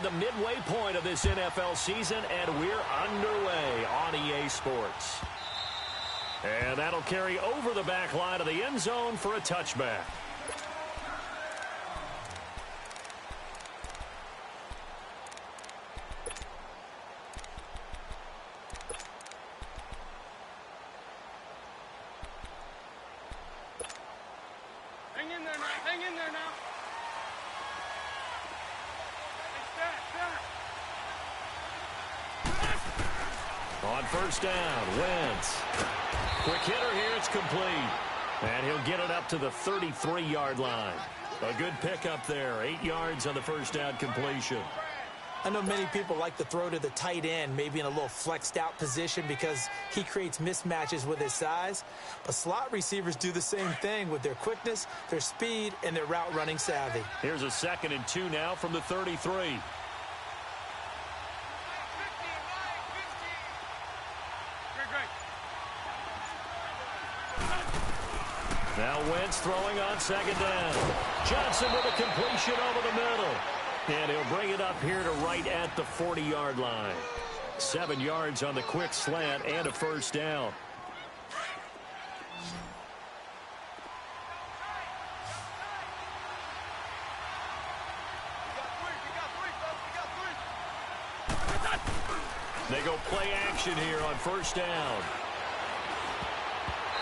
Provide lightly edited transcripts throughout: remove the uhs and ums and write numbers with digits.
the midway point of this NFL season, and we're underway on EA Sports. And that'll carry over the back line of the end zone for a touchback. Hang in there now. Hang in there now. On first down, Wentz. Quick hitter here, it's complete. And he'll get it up to the 33-yard line. A good pickup there, 8 yards on the first down completion. I know many people like to throw to the tight end, maybe in a little flexed out position because he creates mismatches with his size. But slot receivers do the same thing with their quickness, their speed, and their route running savvy. Here's a 2nd and 2 now from the 33. Now Wentz throwing on 2nd down. Johnson with a completion over the middle. And he'll bring it up here to right at the 40-yard line. 7 yards on the quick slant and a first down. They go play action here on first down.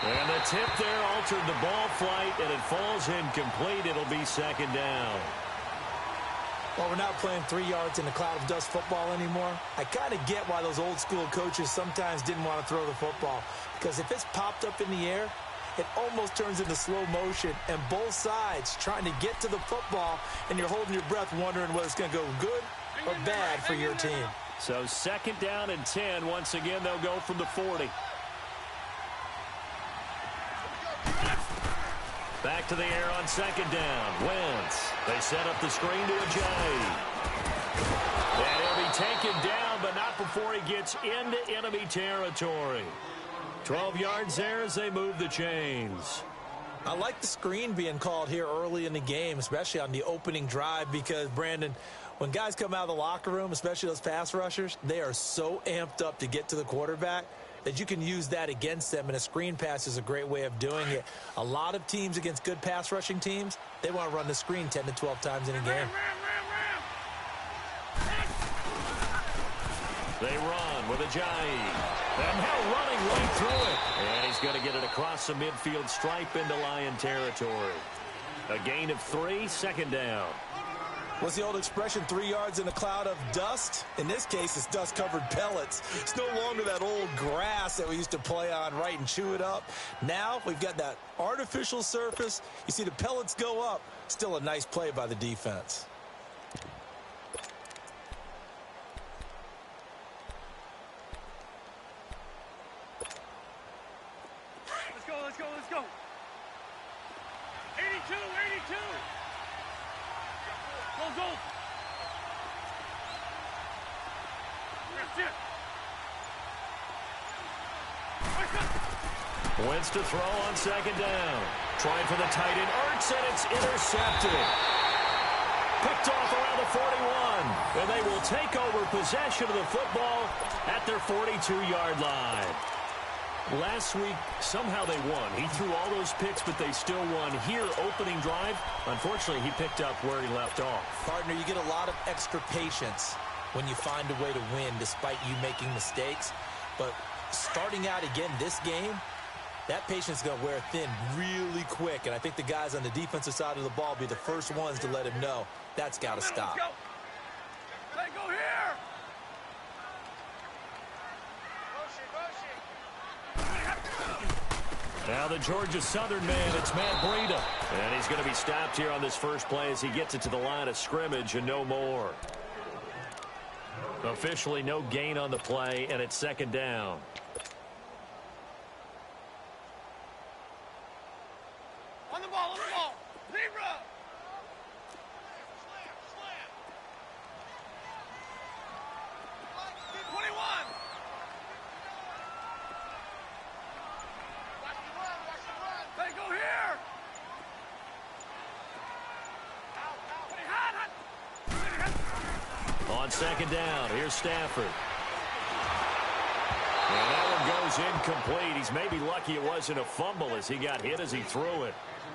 And the tip there altered the ball flight, and it falls incomplete. It'll be 2nd down. Well, we're not playing 3 yards in a cloud of dust football anymore. I kind of get why those old school coaches sometimes didn't want to throw the football. Because if it's popped up in the air, it almost turns into slow motion. And both sides trying to get to the football, and you're holding your breath wondering whether it's going to go good or bad for your team. So 2nd down and 10. Once again, they'll go from the 40. Back to the air on 2nd down. Wentz. They set up the screen to Ajay. And he'll be taken down, but not before he gets into enemy territory. 12 yards there as they move the chains. I like the screen being called here early in the game, especially on the opening drive, because, Brandon, when guys come out of the locker room, especially those pass rushers, they are so amped up to get to the quarterback that you can use that against them, and a screen pass is a great way of doing it. A lot of teams against good pass rushing teams, they want to run the screen 10 to 12 times in a game. They run with Ajay. And now running right through it. And he's going to get it across the midfield stripe into Lion territory. A gain of 3, 2nd down. What's the old expression, 3 yards in a cloud of dust? In this case, it's dust-covered pellets. It's no longer that old grass that we used to play on, right, and chew it up. Now we've got that artificial surface. You see the pellets go up. Still a nice play by the defense. Let's go, let's go, let's go. 82, 82. Go. Wentz to throw on 2nd down. Trying for the tight end, Ertz, and it's intercepted. Picked off around the 41. And they will take over possession of the football at their 42-yard line. Last week, somehow they won. He threw all those picks, but they still won. Here, opening drive, unfortunately, he picked up where he left off. Partner, you get a lot of extra patience when you find a way to win despite you making mistakes. But starting out again this game, that patience is going to wear thin really quick. And I think the guys on the defensive side of the ball will be the first ones to let him know that's got to stop. Let's go. Hey, go here. Now the Georgia Southern man, it's Matt Breida. And he's going to be stopped here on this first play as he gets it to the line of scrimmage and no more. Officially no gain on the play, and it's 2nd down. On the ball, Zebra. Slam. 21. Hey, go here. On second down, here's Stafford. And that one goes incomplete. He's maybe lucky it wasn't a fumble as he got hit as he threw it.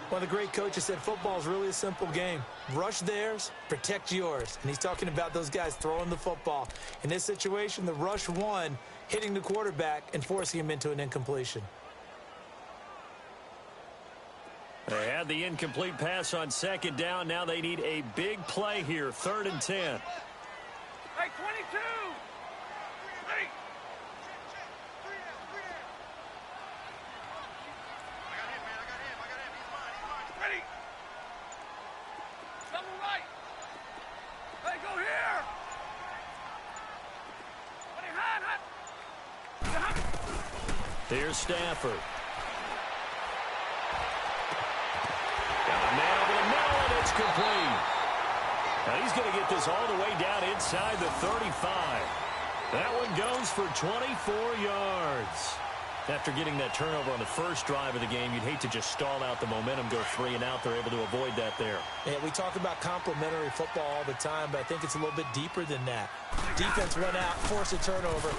Well, the great coach has said football is really a simple game. Rush theirs, protect yours. And he's talking about those guys throwing the football. In this situation, the rush won, hitting the quarterback and forcing him into an incompletion. They had the incomplete pass on second down. Now they need a big play here, 3rd and 10. Hey, 22! Hey! Ready! Double right! Hey, go here! Ready, hot! Here's Stafford. Got a man over the middle, and it's complete. Now he's going to get this all the way down inside the 35. That one goes for 24 yards. After getting that turnover on the first drive of the game, you'd hate to just stall out the momentum, go 3 and out. They're able to avoid that there. Yeah, we talk about complementary football all the time, but I think it's a little bit deeper than that. Defense went out, forced a turnover,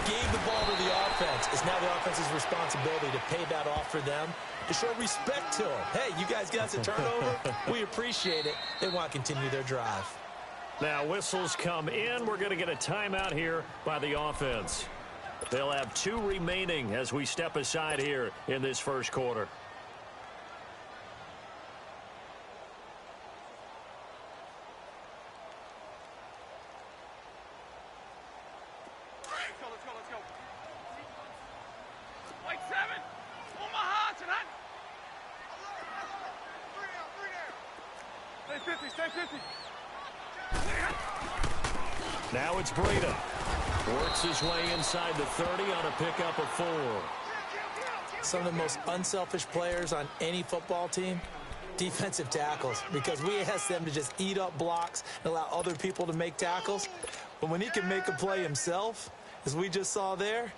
gave the ball to the offense. It's now the offense's responsibility to pay that off for them, to show respect to them. Hey, you guys got us a turnover. We appreciate it. They want to continue their drive. Now whistles come in. We're going to get a timeout here by the offense. They'll have 2 remaining as we step aside here in this first quarter. Let's go. White 7! Omaha tonight! Stay 50! Now it's Breida. Works his way inside the 30 on a pickup of 4. Some of the most unselfish players on any football team, defensive tackles, because we ask them to just eat up blocks and allow other people to make tackles. But when he can make a play himself, as we just saw there,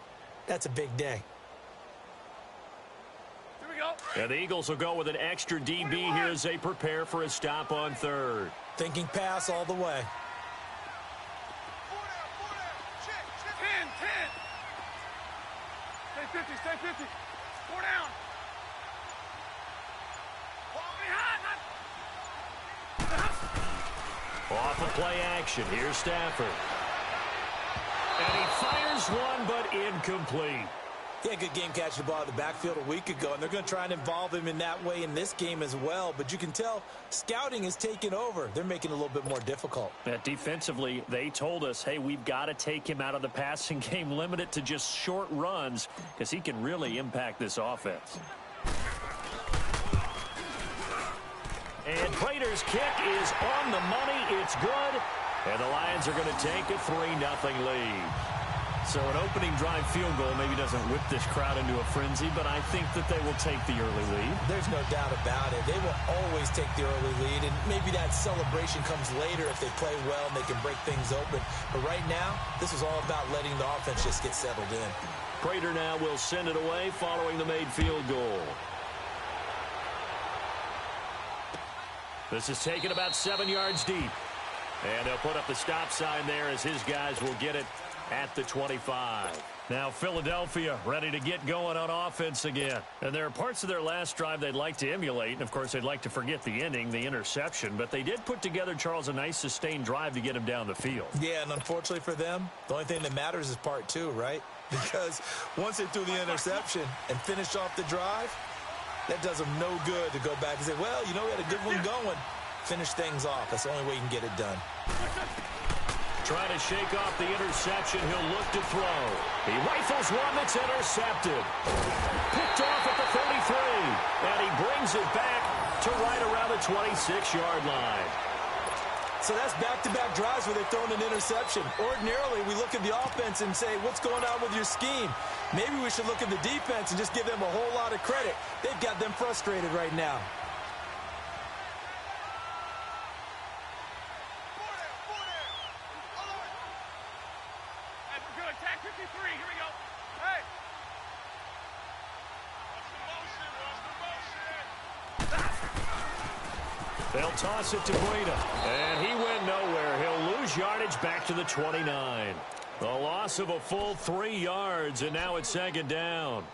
that's a big day. Here we go. And the Eagles will go with an extra DB here as they prepare for a stop on 3rd. Thinking pass all the way. 10. Stay 50. 4 down. Off of play action. Here's Stafford. And he fires one, but incomplete. He had a good game catching the ball at the backfield a week ago, and they're going to try and involve him in that way in this game as well. But you can tell scouting is taking over. They're making it a little bit more difficult. Defensively, they told us, hey, we've got to take him out of the passing game, limit it to just short runs, because he can really impact this offense. And Prater's kick is on the money. It's good. And the Lions are going to take a 3-0 lead. So an opening drive field goal maybe doesn't whip this crowd into a frenzy, but I think that they will take the early lead. There's no doubt about it. They will always take the early lead, and maybe that celebration comes later if they play well and they can break things open. But right now, this is all about letting the offense just get settled in. Prater now will send it away following the made field goal. This is taken about 7 yards deep. And they'll put up the stop sign there as his guys will get it at the 25. Now Philadelphia ready to get going on offense again. And there are parts of their last drive they'd like to emulate. And, of course, they'd like to forget the ending, the interception. But they did put together, Charles, a nice sustained drive to get him down the field. Yeah, and unfortunately for them, the only thing that matters is part 2, right? Because once they threw the interception and finished off the drive, that does them no good to go back and say, well, you know, we had a good one going. Finish things off. That's the only way you can get it done. Trying to shake off the interception. He'll look to throw. He rifles one that's intercepted. Picked off at the 33. And he brings it back to right around the 26-yard line. So that's back-to-back drives where they've thrown an interception. Ordinarily, we look at the offense and say, what's going on with your scheme? Maybe we should look at the defense and just give them a whole lot of credit. They've got them frustrated right now. They'll toss it to Breida. And he went nowhere. He'll lose lose yardage back to the 29. A loss of a full 3 yards, and now it's second down.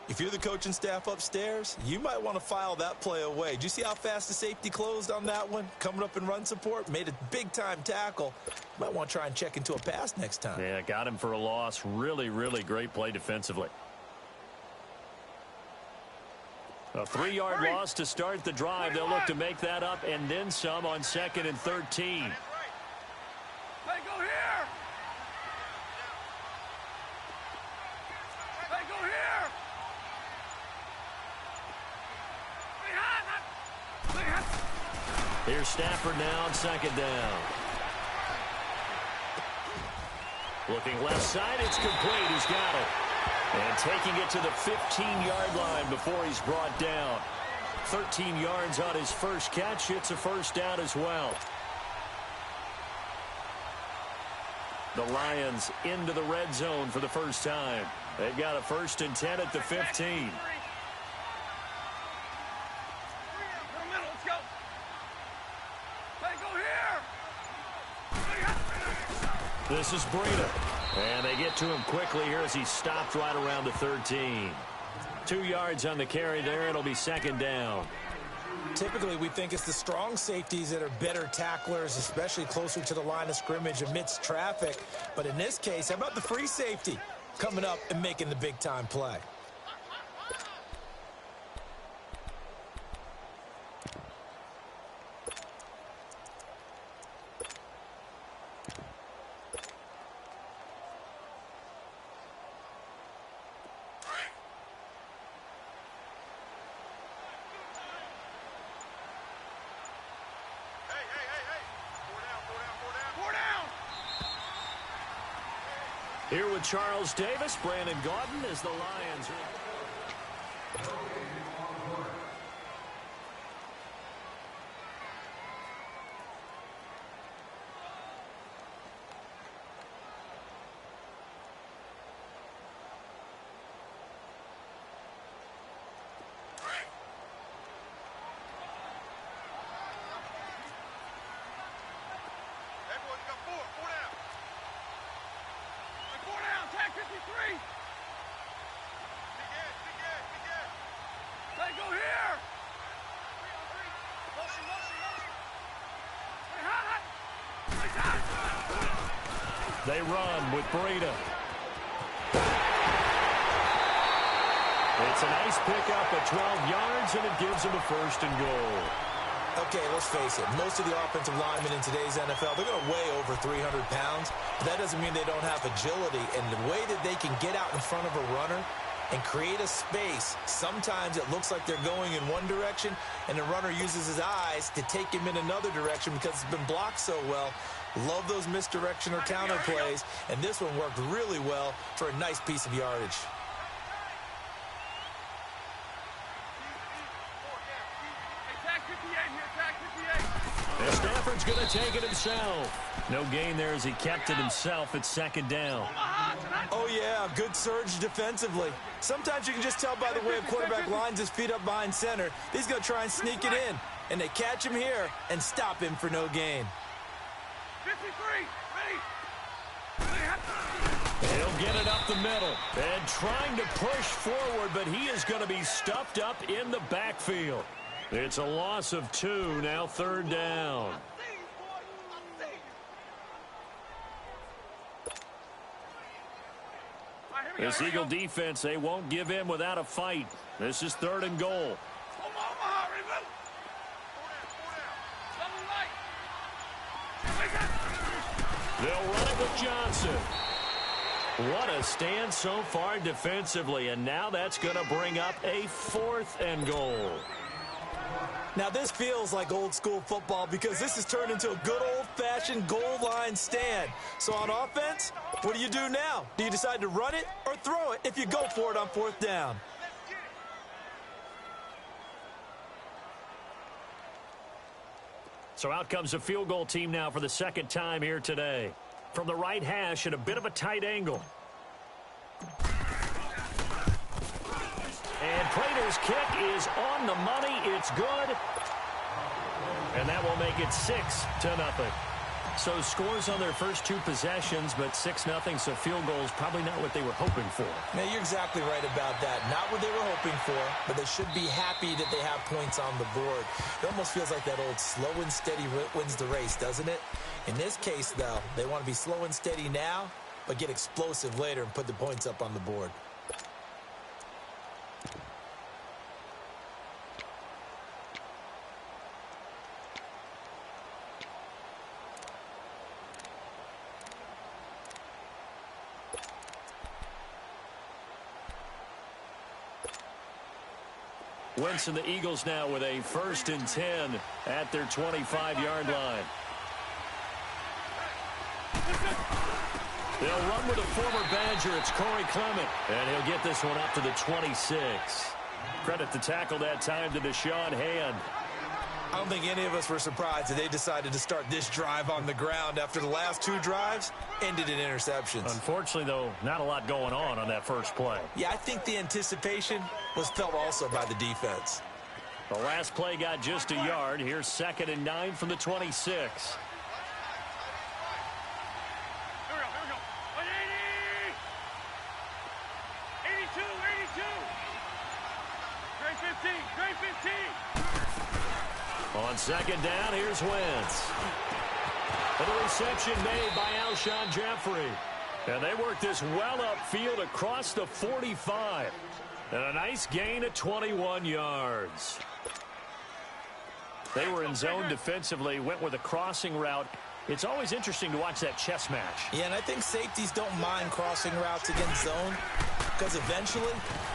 If you're the coaching staff upstairs, you might want to file that play away. Did you see how fast the safety closed on that one? Coming up in run support, made a big-time tackle. Might want to try and check into a pass next time. Yeah, got him for a loss. Really, really great play defensively. A 3-yard loss to start the drive. They'll look to make that up and then some on 2nd and 13. Hey, go here! Hey, go here! Here's Stafford now on 2nd down. Looking left side, it's complete. He's got it. And taking it to the 15-yard line before he's brought down. 13 yards on his first catch. It's a first down as well. The Lions into the red zone for the first time. They've got a 1st and 10 at the 15. This is Breida. And they get to him quickly here as he stopped right around the 13. 2 yards on the carry there. It'll be 2nd down. Typically, we think it's the strong safeties that are better tacklers, especially closer to the line of scrimmage amidst traffic. But in this case, how about the free safety coming up and making the big-time play? Here with Charles Davis, Brandon Gaudin as the Lions. They run with Breida. It's a nice pickup at 12 yards, and it gives them a 1st and goal. Okay, let's face it. Most of the offensive linemen in today's NFL, they're going to weigh over 300 pounds. But that doesn't mean they don't have agility. And the way that they can get out in front of a runner and create a space, sometimes it looks like they're going in one direction, and the runner uses his eyes to take him in another direction because it's been blocked so well. Love those misdirection or counter plays, and this one worked really well for a nice piece of yardage. And Stafford's going to take it himself. No gain there as he kept it himself at 2nd down. Oh, yeah, good surge defensively. Sometimes you can just tell by the way a quarterback lines his feet up behind center. He's going to try and sneak it in, and they catch him here and stop him for no gain. 53, ready. He'll get it up the middle and trying to push forward, but he is going to be stuffed up in the backfield. It's a loss of 2, now 3rd down. This Eagle defense, they won't give in without a fight. This is 3rd and goal. They'll run it with Johnson. What a stand so far defensively, and now that's going to bring up a 4th and goal. Now, this feels like old-school football because this has turned into a good old-fashioned goal line stand. So on offense, what do you do now? Do you decide to run it or throw it if you go for it on 4th down? So out comes a field goal team now for the 2nd time here today. From the right hash at a bit of a tight angle. And Prater's kick is on the money. It's good. And that will make it 6-0. So scores on their first two possessions, but 6-0, so field goals probably not what they were hoping for. Now, you're exactly right about that. Not what they were hoping for, but they should be happy that they have points on the board. It almost feels like that old slow and steady wins the race, doesn't it? In this case, though, they want to be slow and steady now, but get explosive later and put the points up on the board. Wentz and the Eagles now with a 1st and 10 at their 25-yard line. They'll run with a former Badger. It's Corey Clement, and he'll get this one up to the 26. Credit the tackle that time to Deshaun Hand. I don't think any of us were surprised that they decided to start this drive on the ground after the last two drives ended in interceptions. Unfortunately, though, not a lot going on that first play. Yeah, I think the anticipation was felt also by the defense. The last play got just a yard. Here's 2nd and 9 from the 26. Here we go. 180! 82, 82! Grade 15, grade 15! On 2nd down, here's Wentz. And the reception made by Alshon Jeffrey. And they work this well upfield across the 45. And a nice gain of 21 yards. They were in zone defensively, went with a crossing route. It's always interesting to watch that chess match. Yeah, and I think safeties don't mind crossing routes against zone because eventually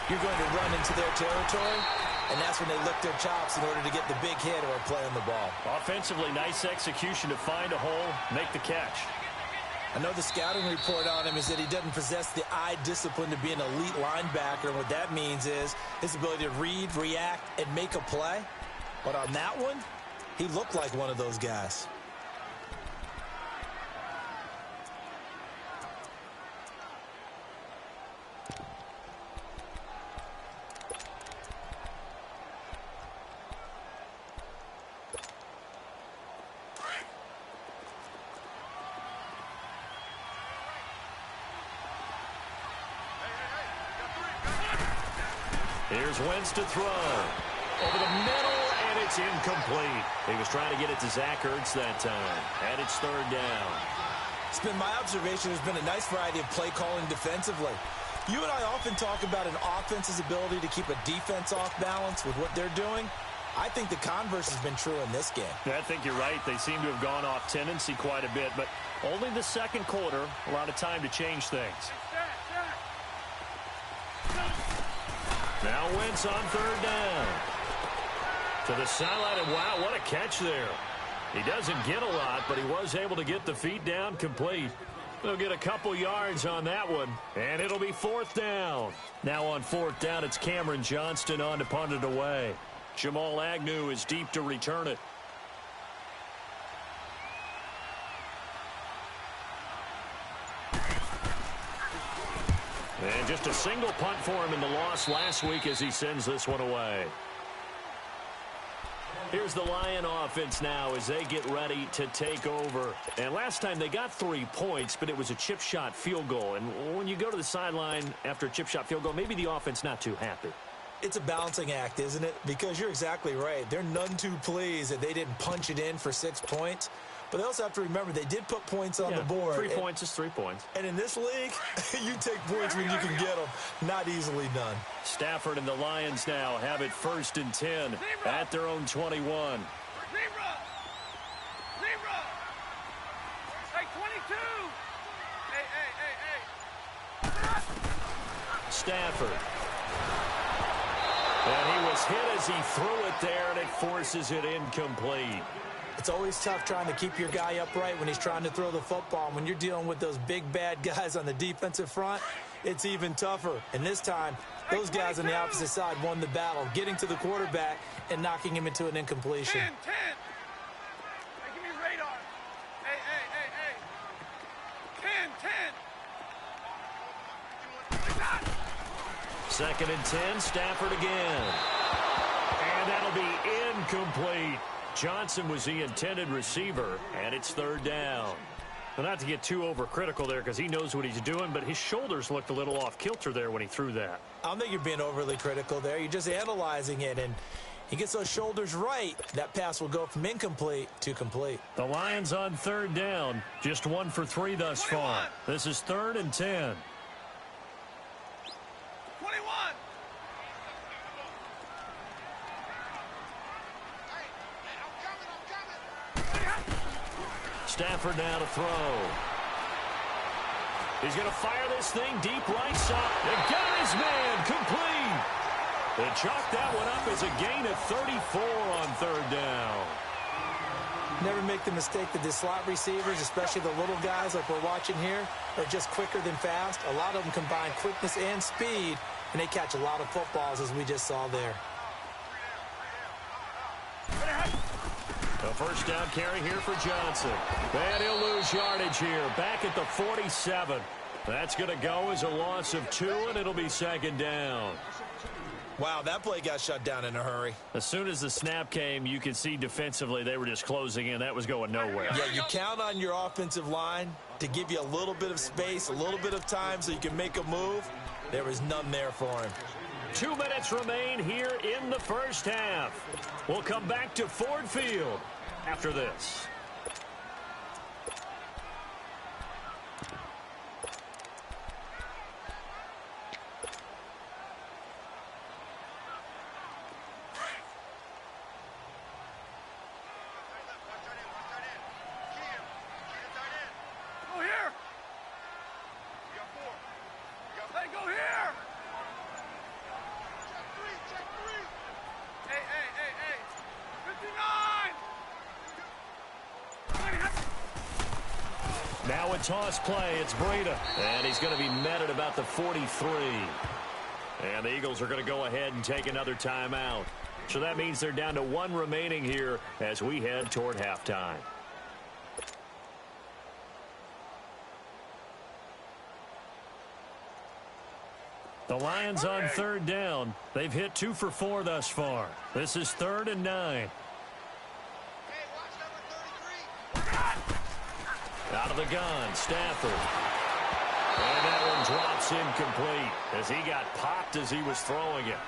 you're going to run into their territory, and that's when they lick their chops in order to get the big hit or a play on the ball. Offensively, nice execution to find a hole, make the catch. I know the scouting report on him is that he doesn't possess the eye discipline to be an elite linebacker, and what that means is his ability to read, react, and make a play. But on that one, he looked like one of those guys. Here's Wentz to throw. Over the middle, and it's incomplete. He was trying to get it to Zach Ertz that time. And it's 3rd down. It's been my observation there's been a nice variety of play calling defensively. You and I often talk about an offense's ability to keep a defense off balance with what they're doing. I think the converse has been true in this game. I think you're right. They seem to have gone off tendency quite a bit, but only the second quarter, a lot of time to change things. Now Wentz on 3rd down. To the sideline, and wow, what a catch there. He doesn't get a lot, but he was able to get the feet down complete. They'll get a couple yards on that one, and it'll be 4th down. Now on 4th down, it's Cameron Johnston on to punt it away. Jamal Agnew is deep to return it. And just a single punt for him in the loss last week as he sends this one away. Here's the Lion offense now as they get ready to take over. And last time they got 3 points, but it was a chip shot field goal. And when you go to the sideline after a chip shot field goal, maybe the offense not too happy. It's a balancing act, isn't it? Because you're exactly right. They're none too pleased that they didn't punch it in for 6 points. But they also have to remember they did put points on the board. 3 points is 3 points. And in this league, you take points when you can get them. Not easily done. Stafford and the Lions now have it 1st and 10 at their own 21. Zebra! Hey, 22! Hey! Stafford. And he was hit as he threw it there, and it forces it incomplete. It's always tough trying to keep your guy upright when he's trying to throw the football. When you're dealing with those big, bad guys on the defensive front, it's even tougher. And this time, those guys on the opposite side won the battle, getting to the quarterback and knocking him into an incompletion. 10! Hey, give me radar! Hey! 10! 2nd and 10, Stafford again. And that'll be incomplete. Johnson was the intended receiver, and it's third down. Well, not to get too overcritical there because he knows what he's doing, but his shoulders looked a little off kilter there when he threw that. I don't think you're being overly critical there. You're just analyzing it, and he gets those shoulders right. That pass will go from incomplete to complete. The Lions on third down, just 1 for 3 thus far. This is 3rd and 10. 21. Stafford now to throw. He's going to fire this thing deep right side. They got his man complete. They chalked that one up as a gain of 34 on third down. Never make the mistake that the slot receivers, especially the little guys like we're watching here, are just quicker than fast. A lot of them combine quickness and speed, and they catch a lot of footballs, as we just saw there. A first down carry here for Johnson. And he'll lose yardage here. Back at the 47. That's going to go as a loss of 2, and it'll be 2nd down. Wow, that play got shut down in a hurry. As soon as the snap came, you could see defensively they were just closing in. That was going nowhere. Yeah, you count on your offensive line to give you a little bit of space, a little bit of time so you can make a move. There was none there for him. 2 minutes remain here in the first half. We'll come back to Ford Field after this. Go here. Hey, go here. Check three. Hey. 59. Now a toss play. It's Breida. And he's going to be met at about the 43. And the Eagles are going to go ahead and take another timeout. So that means they're down to 1 remaining here as we head toward halftime. The Lions on third down. They've hit 2 for 4 thus far. This is 3rd and 9. Out of the gun, Stafford. And that one drops incomplete as he got popped as he was throwing it.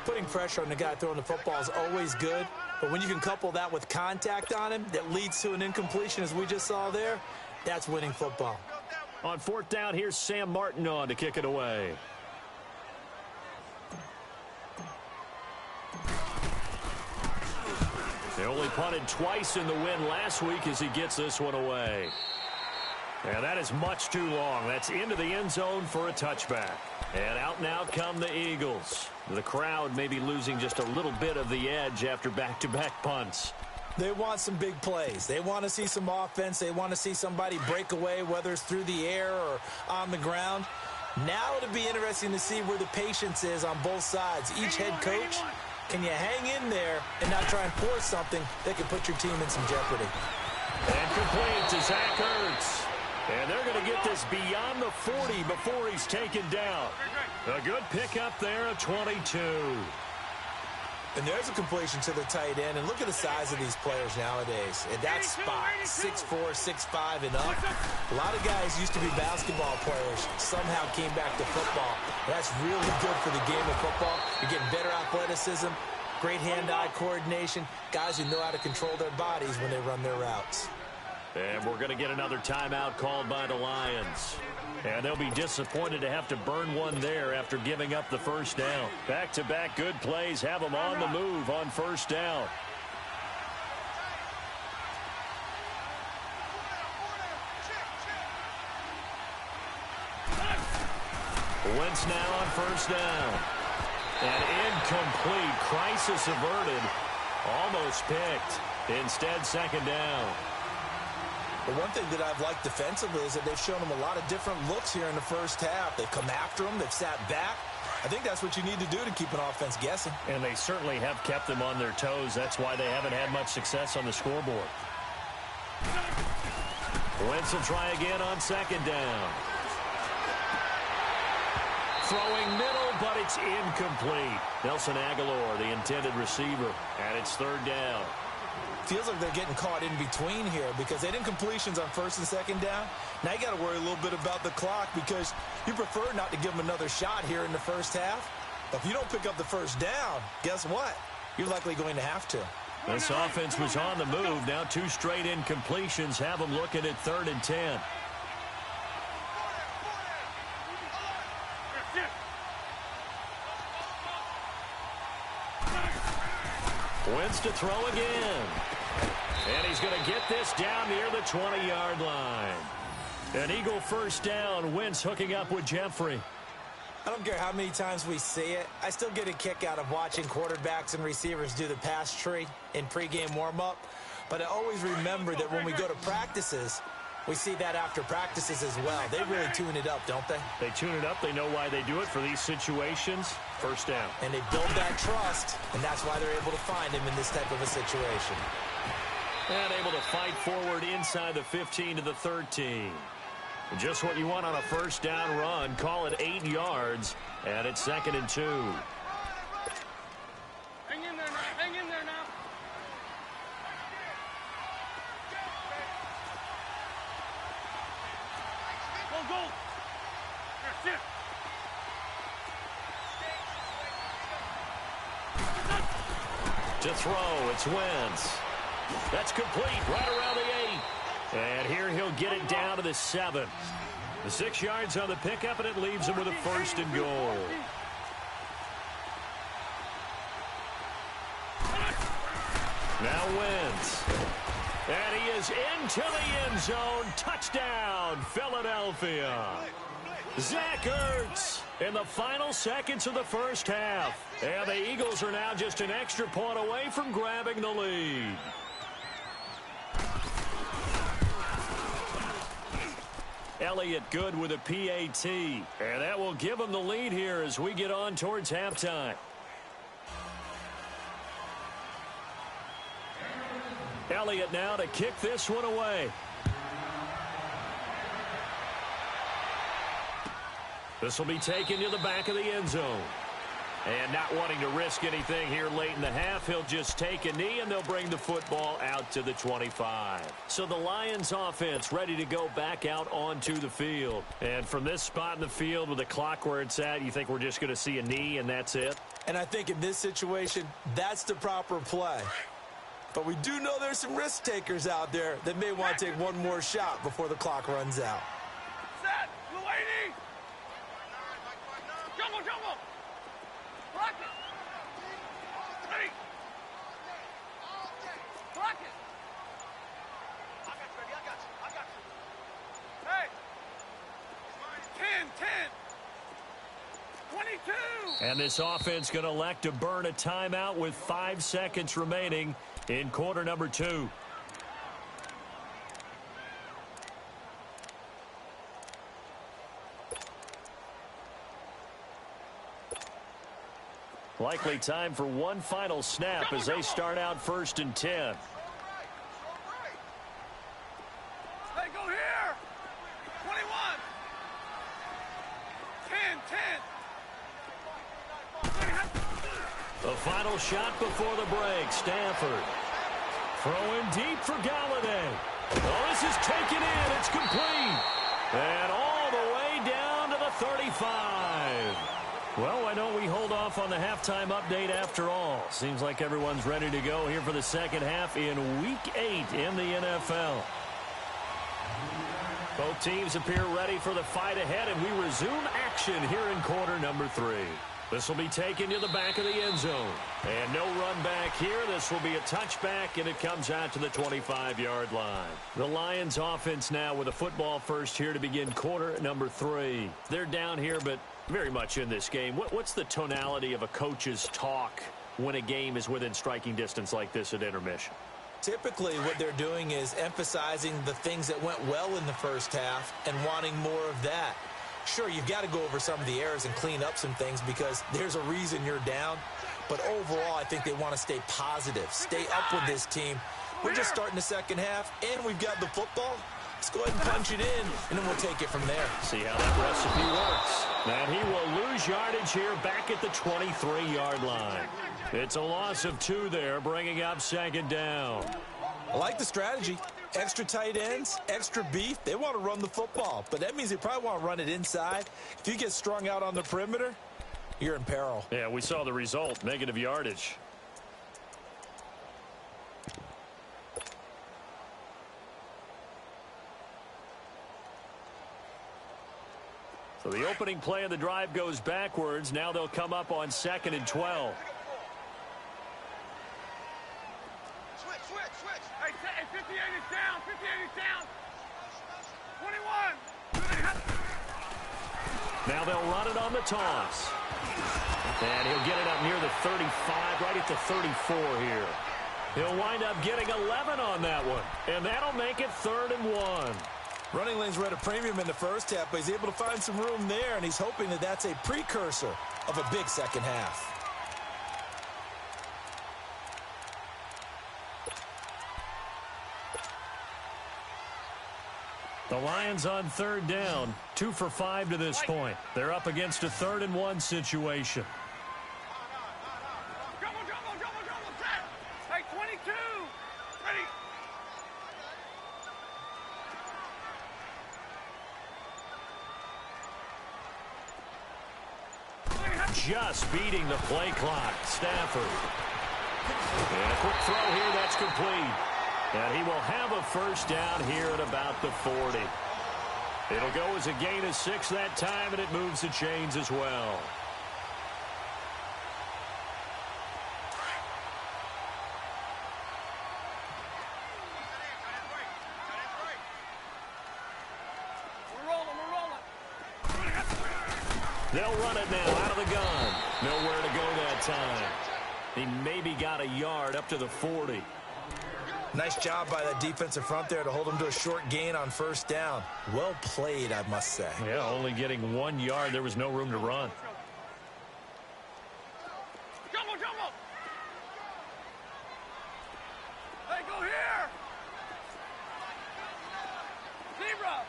Putting pressure on the guy throwing the football is always good, but when you can couple that with contact on him that leads to an incompletion, as we just saw there, that's winning football. On 4th down, here's Sam Martin on to kick it away. They only punted twice in the win last week as he gets this one away. And that is much too long. That's into the end zone for a touchback. And out now come the Eagles. The crowd may be losing just a little bit of the edge after back-to-back punts. They want some big plays. They want to see some offense. They want to see somebody break away, whether it's through the air or on the ground. Now it'll be interesting to see where the patience is on both sides. Each head coach, can you hang in there and not try and force something that can put your team in some jeopardy? And complete to Zach Ertz. And they're going to get this beyond the 40 before he's taken down. A good pickup there of 22. And there's a completion to the tight end. And look at the size of these players nowadays. At that spot, 6'4", 6'5", and up. A lot of guys used to be basketball players, somehow came back to football. That's really good for the game of football. You're getting better athleticism, great hand-eye coordination, guys who know how to control their bodies when they run their routes. And we're going to get another timeout called by the Lions. And they'll be disappointed to have to burn one there after giving up the first down. Back-to-back good plays have them on the move on first down. Wentz now on first down. And incomplete. Crisis averted. Almost picked. Instead, second down. The one thing that I've liked defensively is that they've shown them a lot of different looks here in the first half. They've come after them. They've sat back. I think that's what you need to do to keep an offense guessing. And they certainly have kept them on their toes. That's why they haven't had much success on the scoreboard. Wentz will try again on second down. Throwing middle, but it's incomplete. Nelson Aguilar, the intended receiver, and it's third down. Feels like they're getting caught in between here because they didn't completions on first and second down. Now you got to worry a little bit about the clock because you prefer not to give them another shot here in the first half. But if you don't pick up the first down, guess what? You're likely going to have to. This offense was on the move. Now 2 straight incompletions have them looking at 3rd and 10. Wentz to throw again. And he's going to get this down near the 20-yard line. An Eagle first down. Wentz hooking up with Jeffrey. I don't care how many times we see it. I still get a kick out of watching quarterbacks and receivers do the pass tree in pregame warm-up. But I always remember that when we go to practices, we see that after practices as well. They really tune it up, don't they? They tune it up. They know why they do it for these situations. First down. And they build that trust, and that's why they're able to find him in this type of a situation. And able to fight forward inside the 15 to the 13. Just what you want on a first down run. Call it 8 yards, and it's 2nd and 2. Hang in there now. Hang in there now. Go, go. Here, sit. To throw, it's Wentz. That's complete right around the 8. And here he'll get it down to the 7. The 6 yards on the pickup, and it leaves him with a 1st and goal. Now Wentz. And he is into the end zone. Touchdown, Philadelphia. Zach Ertz in the final seconds of the first half. And the Eagles are now just an extra point away from grabbing the lead. Elliott good with a PAT. And that will give him the lead here as we get on towards halftime. Elliott now to kick this one away. This will be taken to the back of the end zone. And not wanting to risk anything here late in the half, he'll just take a knee, and they'll bring the football out to the 25. So the Lions offense ready to go back out onto the field. And from this spot in the field with the clock where it's at, you think we're just going to see a knee and that's it? And I think in this situation, that's the proper play. But we do know there's some risk takers out there that may want to take one more shot before the clock runs out. Set. Luady. Jumbo, jumbo. Block it. Ready. Block it. I got you, baby. I got you. Hey. 10, 22. And this offense going to elect to burn a timeout with 5 seconds remaining in quarter number 2. Likely time for one final snap as they start out 1st and 10. Hey, go here. 21. 10. The final shot before the break. Stafford throwing deep for Galladay. Oh, this is taken in. It's complete. And all the way down to the 35. Well, why don't we hold off on the halftime update after all? Seems like everyone's ready to go here for the second half in Week 8 in the NFL. Both teams appear ready for the fight ahead, and we resume action here in quarter number 3. This will be taken to the back of the end zone. And no run back here. This will be a touchback, and it comes out to the 25-yard line. The Lions offense now with a football first here to begin quarter number 3. They're down here, but very much in this game. What's the tonality of a coach's talk when a game is within striking distance like this at intermission? Typically, what they're doing is emphasizing the things that went well in the first half and wanting more of that. Sure, you've got to go over some of the errors and clean up some things because there's a reason you're down. But overall, I think they want to stay positive, stay up with this team. We're just starting the second half, and we've got the football. Let's go ahead and punch it in, and then we'll take it from there. See how that recipe works. And he will lose yardage here back at the 23-yard line. It's a loss of 2 there, bringing up second down. I like the strategy. Extra tight ends, extra beef. They want to run the football, but that means they probably want to run it inside. If you get strung out on the perimeter, you're in peril. Yeah, we saw the result, negative yardage. So the opening play of the drive goes backwards. Now they'll come up on 2nd and 12. Switch. Hey, 58 is down. 58 is down. 21. Now they'll run it on the toss. And he'll get it up near the 35, right at the 34 here. He'll wind up getting 11 on that one. And that'll make it 3rd and 1. Running lanes were at a premium in the first half, but he's able to find some room there, and he's hoping that that's a precursor of a big second half. The Lions on 3rd down, 2 for 5 to this point. They're up against a 3rd and 1 situation. Double, set. Hey, 22. Ready. Just beating the play clock. Stafford. And a quick throw here. That's complete. And he will have a first down here at about the 40. It'll go as a gain of 6 that time, and it moves the chains as well. They'll run it now out of the gun. Nowhere to go that time. He maybe got a yard up to the 40. Nice job by that defensive front there to hold him to a short gain on first down. Well played, I must say. Yeah, only getting 1 yard. There was no room to run. Jumbo. Hey, go here. Zebra.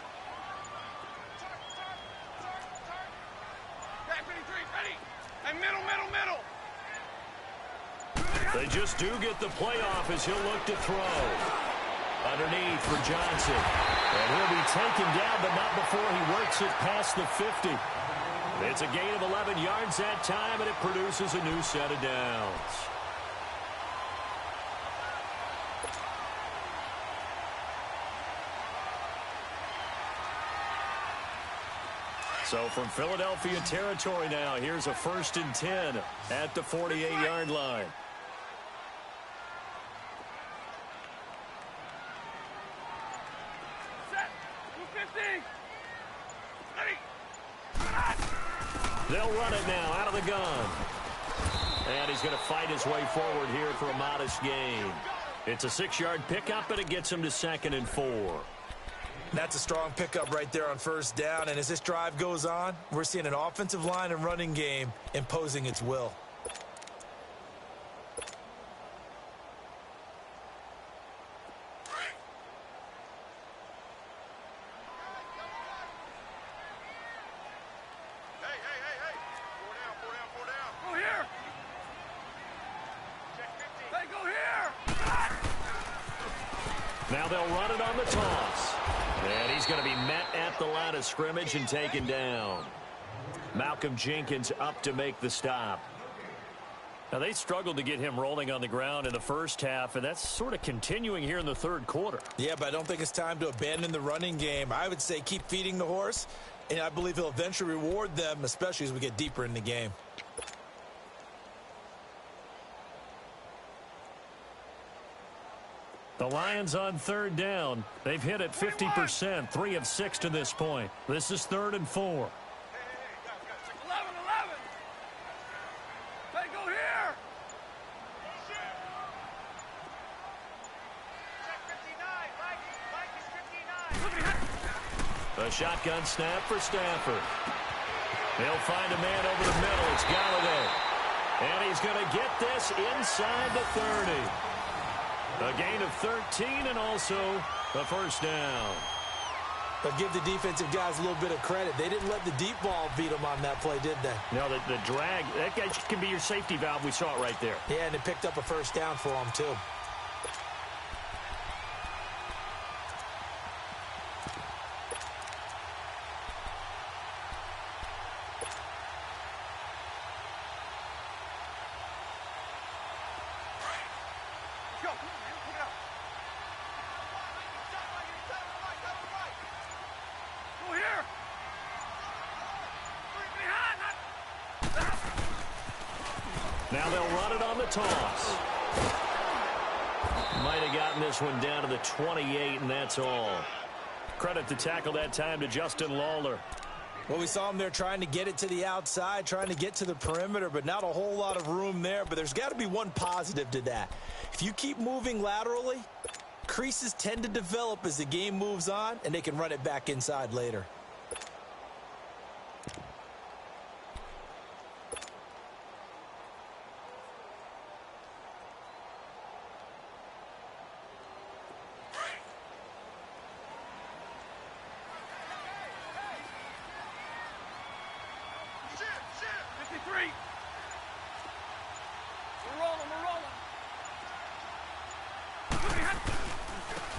Back 53, ready. Hey, middle. They just do get the playoff as he'll look to throw. Underneath for Johnson. And he'll be taken down, but not before he works it past the 50. It's a gain of 11 yards that time, and it produces a new set of downs. So from Philadelphia territory now, here's a 1st and 10 at the 48-yard line. They'll run it now out of the gun. And he's going to fight his way forward here for a modest gain. It's a 6-yard pickup, and it gets him to 2nd and 4. That's a strong pickup right there on first down. And as this drive goes on, we're seeing an offensive line and running game imposing its will. Now they'll run it on the toss. And he's going to be met at the line of scrimmage and taken down. Malcolm Jenkins up to make the stop. Now, they struggled to get him rolling on the ground in the first half, and that's sort of continuing here in the 3rd quarter. Yeah, but I don't think it's time to abandon the running game. I would say keep feeding the horse, and I believe he'll eventually reward them, especially as we get deeper in the game. The Lions on 3rd down. They've hit it 50%, 3 of 6 to this point. This is 3rd and 4. 11. Hey, go here. Check 59. Mike is 59. A shotgun snap for Stafford. They'll find a man over the middle. It's Galladay. And he's going to get this inside the 30. A gain of 13 and also a first down. But give the defensive guys a little bit of credit. They didn't let the deep ball beat them on that play, did they? No, the drag, that guy can be your safety valve. We saw it right there. Yeah, and it picked up a first down for them, too. Now they'll run it on the toss. Might have gotten this one down to the 28, and that's all. Credit to tackle that time to Justin Lawler. Well, we saw him there trying to get it to the outside, trying to get to the perimeter, but not a whole lot of room there. But there's got to be one positive to that. If you keep moving laterally, creases tend to develop as the game moves on, and they can run it back inside later.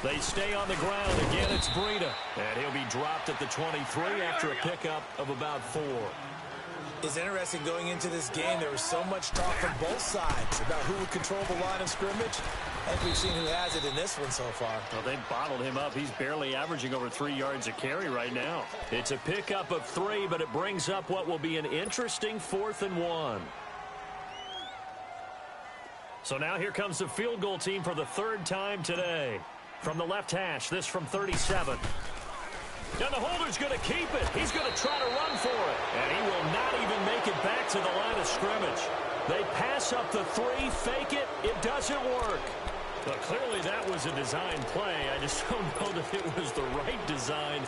They stay on the ground. Again, it's Breida. And he'll be dropped at the 23 after a pickup of about 4. It's interesting going into this game. There was so much talk from both sides about who would control the line of scrimmage. I think we've seen who has it in this one so far. Well, they've bottled him up. He's barely averaging over 3 yards a carry right now. It's a pickup of 3, but it brings up what will be an interesting 4th and 1. So now here comes the field goal team for the 3rd time today. From the left hash, this from 37. And the holder's going to keep it. He's going to try to run for it. And he will not even make it back to the line of scrimmage. They pass up the 3, fake it. It doesn't work. Well, clearly that was a design play. I just don't know that it was the right design.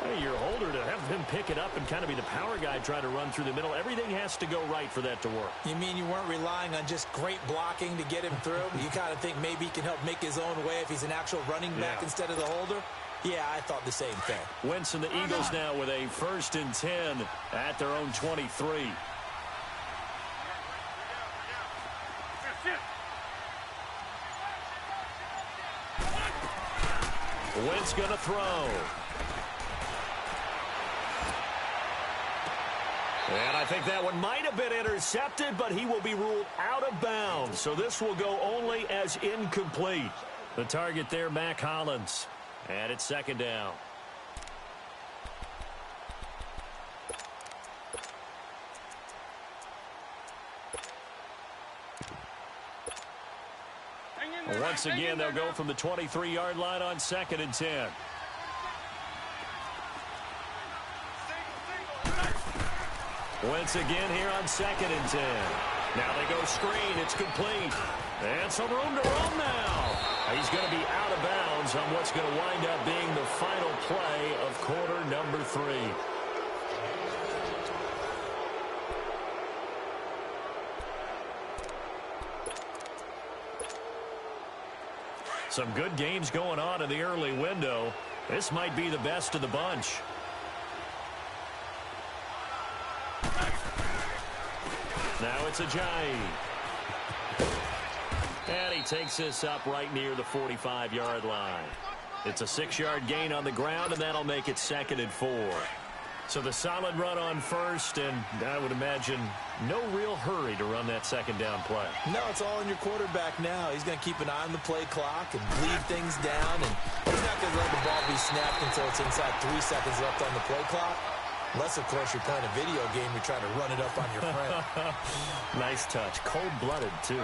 Hey, your holder to have him pick it up and kind of be the power guy trying to run through the middle. Everything has to go right for that to work. You mean you weren't relying on just great blocking to get him through? You kind of think maybe he can help make his own way if he's an actual running back instead of the holder? Yeah, I thought the same thing. Wentz and the Eagles now with a 1st and 10 at their own 23. Wentz going to throw. And I think that one might have been intercepted, but he will be ruled out of bounds. So this will go only as incomplete. The target there, Mac Hollins. And it's 2nd down. Once again, they'll go from the 23-yard line on 2nd and 10. Wentz again here on 2nd and 10. Now they go screen. It's complete. And some room to run now. He's going to be out of bounds on what's going to wind up being the final play of quarter number 3. Some good games going on in the early window. This might be the best of the bunch. Now it's Ajayi. And he takes this up right near the 45-yard line. It's a 6-yard gain on the ground, and that'll make it 2nd and 4. So the solid run on 1st, and I would imagine no real hurry to run that 2nd down play. No, it's all in your quarterback now. He's going to keep an eye on the play clock and bleed things down, and he's not going to let the ball be snapped until it's inside 3 seconds left on the play clock. Unless, of course, you're playing a video game, you're trying to run it up on your friend. Nice touch. Cold-blooded, too.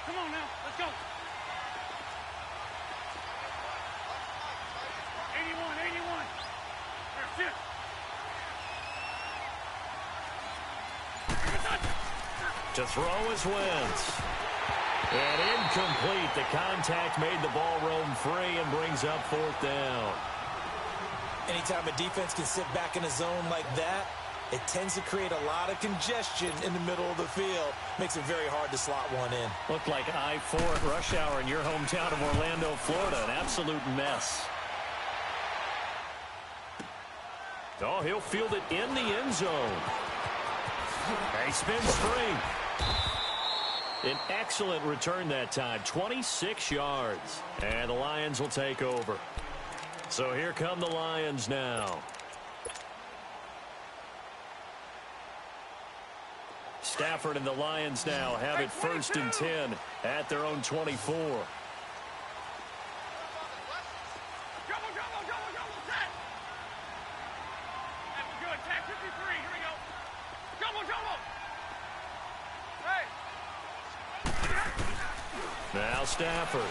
Come on now. Let's go. 81. That's it. To throw is Wentz. And incomplete. The contact made the ball roam free and brings up 4th down. Anytime a defense can sit back in a zone like that, it tends to create a lot of congestion in the middle of the field. Makes it very hard to slot one in. Looked like I-4 at rush hour in your hometown of Orlando, Florida. An absolute mess. Oh, he'll field it in the end zone. He spins free. An excellent return that time. 26 yards. And the Lions will take over. So here come the Lions now. Stafford and the Lions now have it 1st and 10 at their own 24. Now Stafford.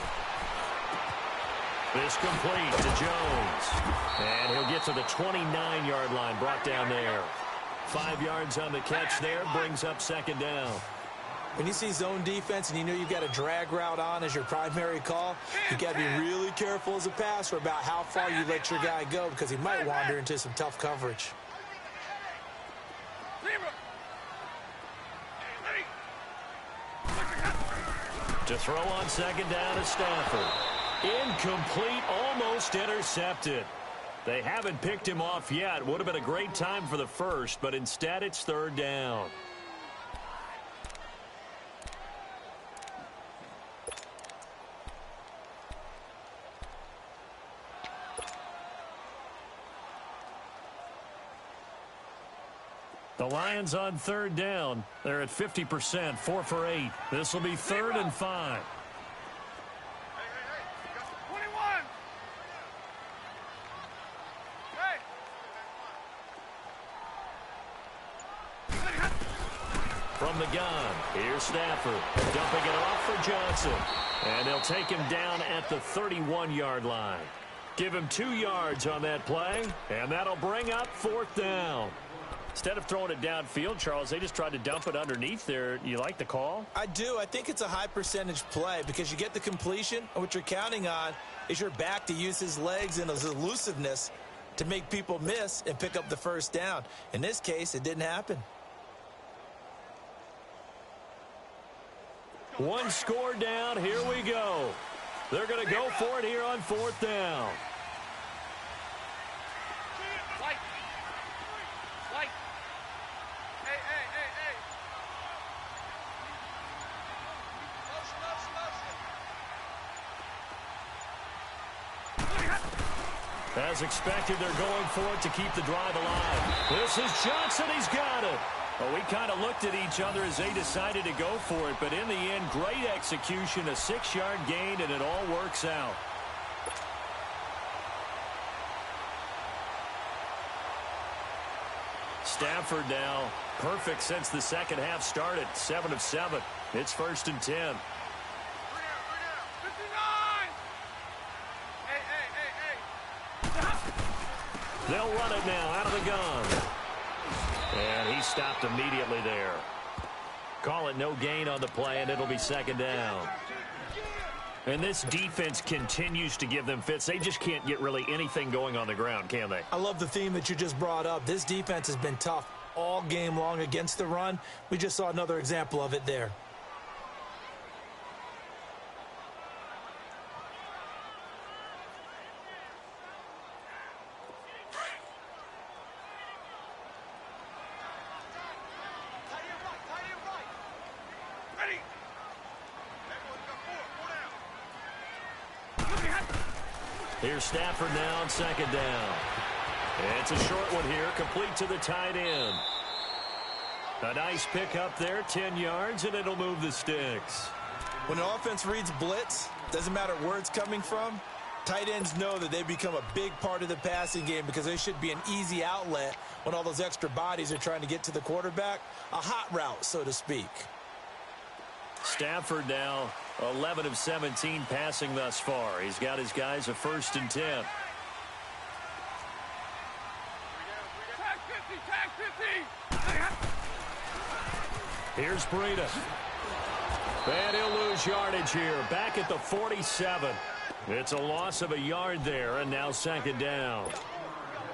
This complete to Jones. And he'll get to the 29-yard line, brought down there. 5 yards on the catch there, brings up 2nd down. When you see zone defense and you know you've got a drag route on as your primary call, you got to be really careful as a passer about how far you let your guy go because he might wander into some tough coverage. To throw on 2nd down is Stafford. Incomplete, almost intercepted. They haven't picked him off yet. Would have been a great time for the first, but instead it's 3rd down. The Lions on 3rd down. They're at 50%, 4 for 8. This will be 3rd and 5. From the gun, here's Stafford, dumping it off for Johnson. And they'll take him down at the 31-yard line. Give him 2 yards on that play, and that'll bring up 4th down. Instead of throwing it downfield, Charles, they just tried to dump it underneath there. You like the call? I do. I think it's a high-percentage play because you get the completion, and what you're counting on is your back to use his legs and his elusiveness to make people miss and pick up the 1st down. In this case, it didn't happen. 1 score down. Here we go. They're going to go for it here on 4th down. As expected, they're going for it to keep the drive alive. This is Johnson. He's got it. Well, we kind of looked at each other as they decided to go for it, but in the end, great execution, a 6-yard gain, and it all works out. Stafford now perfect since the second half started. 7 of 7. It's 1st and 10. They'll run it now out of the gun. And he stopped immediately there. Call it no gain on the play, and it'll be 2nd down. And this defense continues to give them fits. They just can't get really anything going on the ground, can they? I love the theme that you just brought up. This defense has been tough all game long against the run. We just saw another example of it there. Here's Stafford now on 2nd down. It's a short one here, complete to the tight end. A nice pickup there, 10 yards, and it'll move the sticks. When an offense reads blitz, doesn't matter where it's coming from, tight ends know that they become a big part of the passing game because they should be an easy outlet when all those extra bodies are trying to get to the quarterback. A hot route, so to speak. Stafford now 11 of 17 passing thus far. He's got his guys a 1st and 10. Here's Breida. And he'll lose yardage here. Back at the 47. It's a loss of a yard there, and now 2nd down.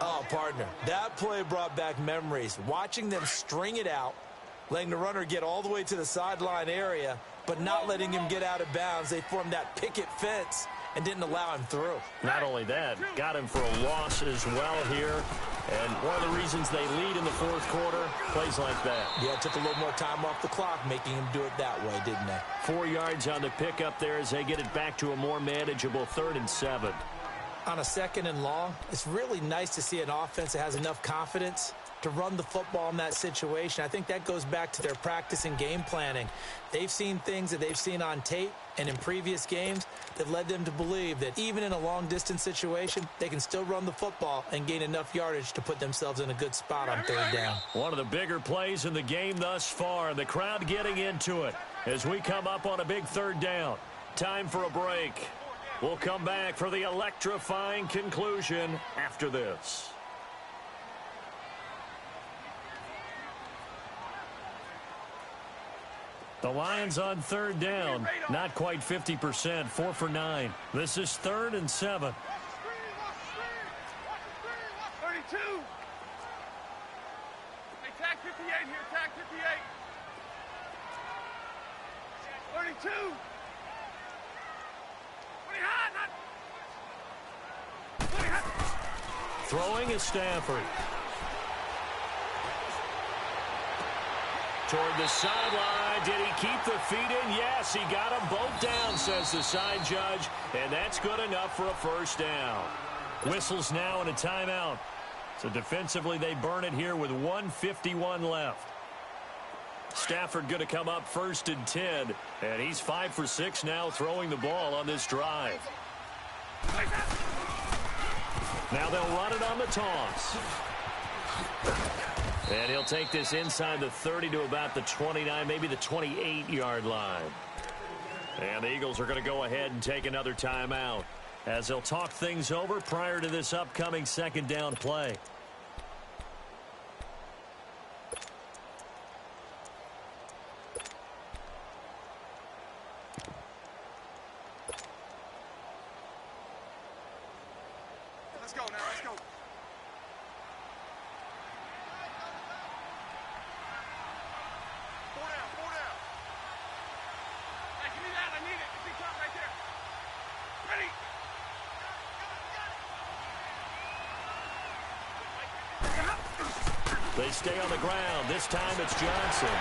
Oh, partner, that play brought back memories. Watching them string it out, letting the runner get all the way to the sideline area, but not letting him get out of bounds. They formed that picket fence and didn't allow him through. Not only that, got him for a loss as well here. And one of the reasons they lead in the 4th quarter, plays like that. Yeah, it took a little more time off the clock, making him do it that way, didn't they? 4 yards on the pickup there as they get it back to a more manageable 3rd and 7. On a 2nd and long, it's really nice to see an offense that has enough confidence to run the football in that situation. I think that goes back to their practice and game planning. They've seen things that they've seen on tape and in previous games that led them to believe that even in a long-distance situation, they can still run the football and gain enough yardage to put themselves in a good spot on third down. One of the bigger plays in the game thus far. The crowd getting into it as we come up on a big third down. Time for a break. We'll come back for the electrifying conclusion after this. The Lions on third down, not quite 50%, 4 for 9. This is 3rd and 7. 32. Hey, tag 58 here, tag 58. 32. Throwing is Stafford. Toward the sideline. Did he keep the feet in? Yes, he got them both down, says the side judge. And that's good enough for a first down. Whistles now and a timeout. So defensively, they burn it here with 1:51 left. Stafford going to come up 1st and 10. And he's 5 for 6 now throwing the ball on this drive. Now they'll run it on the toss. And he'll take this inside the 30 to about the 29, maybe the 28-yard line. And the Eagles are going to go ahead and take another timeout as they'll talk things over prior to this upcoming second down play. Let's go now, let's go. 4 down, 4 down. Hey, give me that, I need it. Big top right there. Ready. They stay on the ground. This time it's Johnson.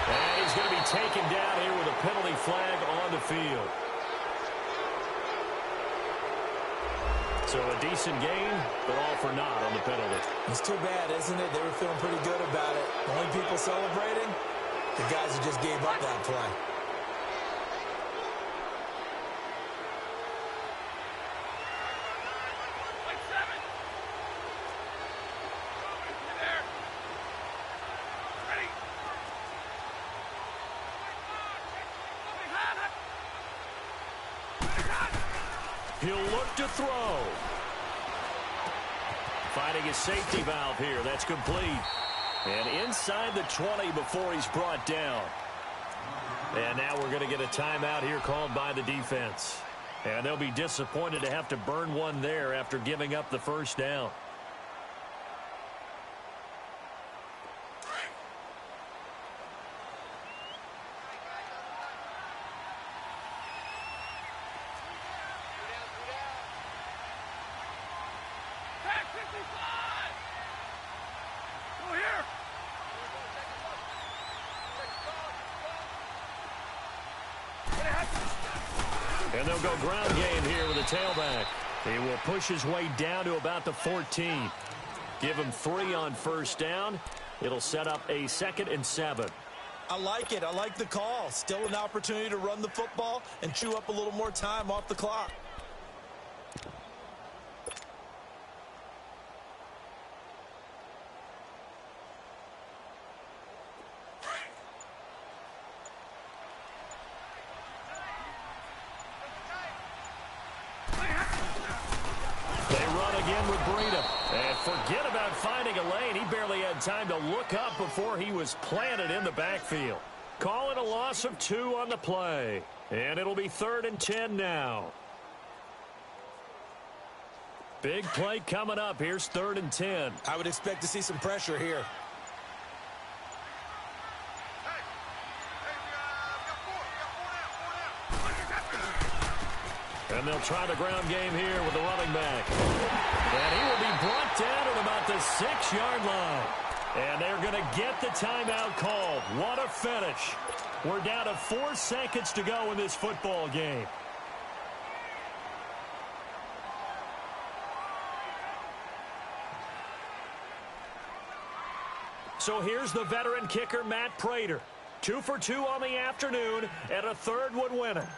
And he's going to be taken down here with a penalty flag on the field. So a decent game, but all for naught on the penalty. It's too bad, isn't it? They were feeling pretty good about it. The only people celebrating, the guys who just gave up that play. He'll look to throw. Finding his safety valve here. That's complete. And inside the 20 before he's brought down. And now we're going to get a timeout here called by the defense. And they'll be disappointed to have to burn one there after giving up the first down. And they'll go ground game here with a tailback. He will push his way down to about the 14. Give him 3 on first down. It'll set up a 2nd and 7. I like it. I like the call. Still an opportunity to run the football and chew up a little more time off the clock. Forget about finding a lane. He barely had time to look up before he was planted in the backfield. Call it a loss of 2 on the play. And it'll be 3rd and 10 now. Big play coming up. Here's 3rd and 10. I would expect to see some pressure here. And they'll try the ground game here with the running back. And he will be brought down at about the 6-yard line. And they're going to get the timeout called. What a finish. We're down to 4 seconds to go in this football game. So here's the veteran kicker, Matt Prater. 2 for 2 on the afternoon, and a third would win it.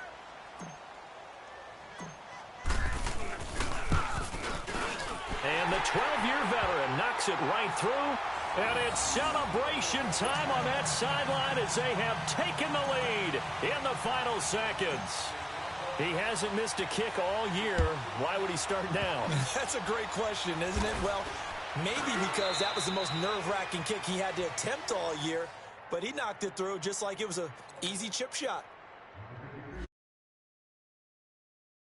And the 12-year veteran knocks it right through. And it's celebration time on that sideline as they have taken the lead in the final seconds. He hasn't missed a kick all year. Why would he start now? That's a great question, isn't it? Well, maybe because that was the most nerve-wracking kick he had to attempt all year, but he knocked it through just like it was an easy chip shot.